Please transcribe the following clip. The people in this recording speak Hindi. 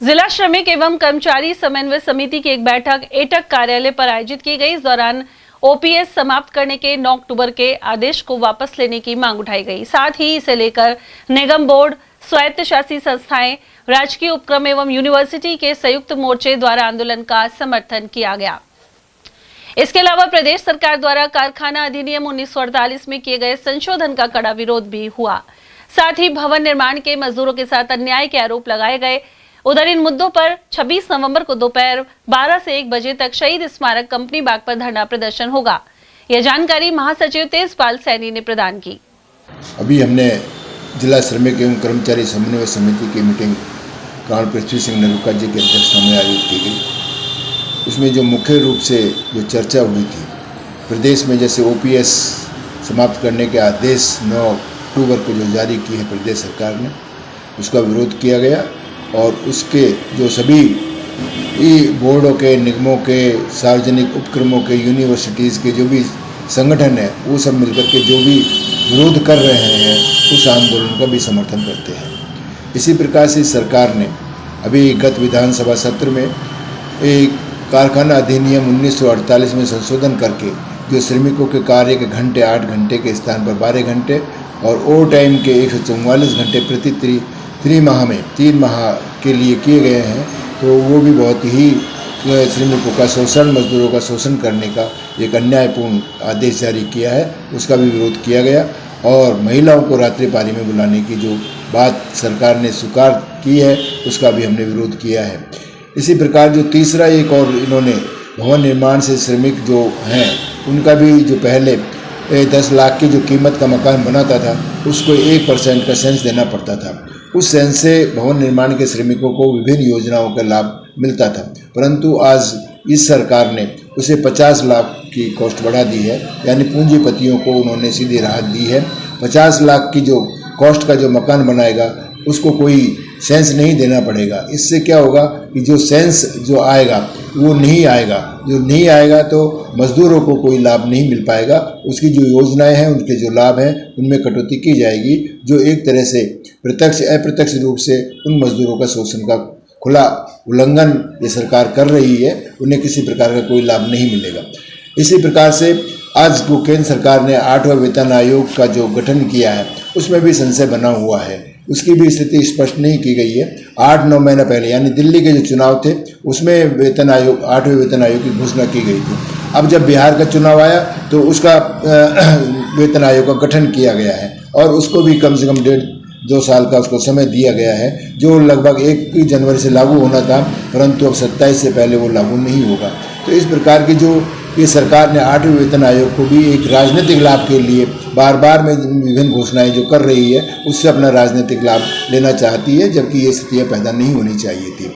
जिला श्रमिक एवं कर्मचारी समन्वय समिति की एक बैठक एटक कार्यालय पर आयोजित की गई। इस दौरान ओपीएस समाप्त करने के 9 अक्टूबर के आदेश को वापस लेने की मांग उठाई गई। साथ ही इसे लेकर निगम बोर्ड, स्वायत्तशासी संस्थाएं, राजकीय उपक्रम एवं यूनिवर्सिटी के संयुक्त मोर्चे द्वारा आंदोलन का समर्थन किया गया। इसके अलावा प्रदेश सरकार द्वारा कारखाना अधिनियम 1948 में किए गए संशोधन का कड़ा विरोध भी हुआ। साथ ही भवन निर्माण के मजदूरों के साथ अन्याय के आरोप लगाए गए। उधर इन मुद्दों पर 26 नवंबर को दोपहर 12 से 1 बजे तक शहीद स्मारक कंपनी बाग पर धरना प्रदर्शन होगा। यह जानकारी महासचिव तेजपाल सैनी ने प्रदान की। अभी हमने जिला श्रमिक एवं कर्मचारी समन्वय समिति की मीटिंग प्राण पृथ्वी सिंह नरुका जी की अध्यक्षता में आयोजित की गई। उसमें जो मुख्य रूप से जो चर्चा हुई थी, प्रदेश में जैसे ओपीएस समाप्त करने के आदेश 9 अक्टूबर को जो जारी किए हैं प्रदेश सरकार ने, उसका विरोध किया गया और उसके जो सभी बोर्डों के, निगमों के, सार्वजनिक उपक्रमों के, यूनिवर्सिटीज़ के जो भी संगठन है, वो सब मिलकर के जो भी विरोध कर रहे हैं उस आंदोलन का भी समर्थन करते हैं। इसी प्रकार से सरकार ने अभी गत विधानसभा सत्र में एक कारखाना अधिनियम 1948 में संशोधन करके जो श्रमिकों के कार्य के घंटे 8 घंटे के स्थान पर 12 घंटे और ओवर टाइम के 144 घंटे प्रति त्रिमाह में 3 माह के लिए किए गए हैं, तो वो भी बहुत ही श्रमिकों का शोषण, मजदूरों का शोषण करने का एक अन्यायपूर्ण आदेश जारी किया है। उसका भी विरोध किया गया और महिलाओं को रात्रि पाली में बुलाने की जो बात सरकार ने स्वीकार की है, उसका भी हमने विरोध किया है। इसी प्रकार जो तीसरा एक और इन्होंने भवन निर्माण से श्रमिक जो हैं उनका भी जो पहले 10 लाख की जो कीमत का मकान बनाता था उसको 1% का सेंस देना पड़ता था। उस सेंस से भवन निर्माण के श्रमिकों को विभिन्न योजनाओं का लाभ मिलता था, परंतु आज इस सरकार ने उसे 50 लाख की कॉस्ट बढ़ा दी है, यानी पूंजीपतियों को उन्होंने सीधी राहत दी है। 50 लाख की जो कॉस्ट का जो मकान बनाएगा उसको कोई सेंस नहीं देना पड़ेगा। इससे क्या होगा कि जो सेंस जो आएगा वो नहीं आएगा, जो नहीं आएगा तो मजदूरों को कोई लाभ नहीं मिल पाएगा। उसकी जो योजनाएं हैं, उनके जो लाभ हैं, उनमें कटौती की जाएगी, जो एक तरह से प्रत्यक्ष अप्रत्यक्ष रूप से उन मजदूरों का शोषण का खुला उल्लंघन ये सरकार कर रही है। उन्हें किसी प्रकार का कोई लाभ नहीं मिलेगा। इसी प्रकार से आज को केंद्र सरकार ने 8वां वेतन आयोग का जो गठन किया है उसमें भी संशय बना हुआ है। उसकी भी स्थिति स्पष्ट नहीं की गई है। 8-9 महीना पहले यानी दिल्ली के जो चुनाव थे उसमें वेतन आयोग 8वें वेतन आयोग की घोषणा की गई थी। अब जब बिहार का चुनाव आया तो उसका वेतन आयोग का गठन किया गया है और उसको भी कम से कम 1.5-2 साल का उसको समय दिया गया है, जो लगभग 1 जनवरी से लागू होना था, परंतु अब 27 से पहले वो लागू नहीं होगा। तो इस प्रकार की जो ये सरकार ने 8वें वेतन आयोग को भी एक राजनीतिक लाभ के लिए बार बार में विभिन्न घोषणाएं जो कर रही है उससे अपना राजनीतिक लाभ लेना चाहती है, जबकि ये स्थितियां पैदा नहीं होनी चाहिए थी।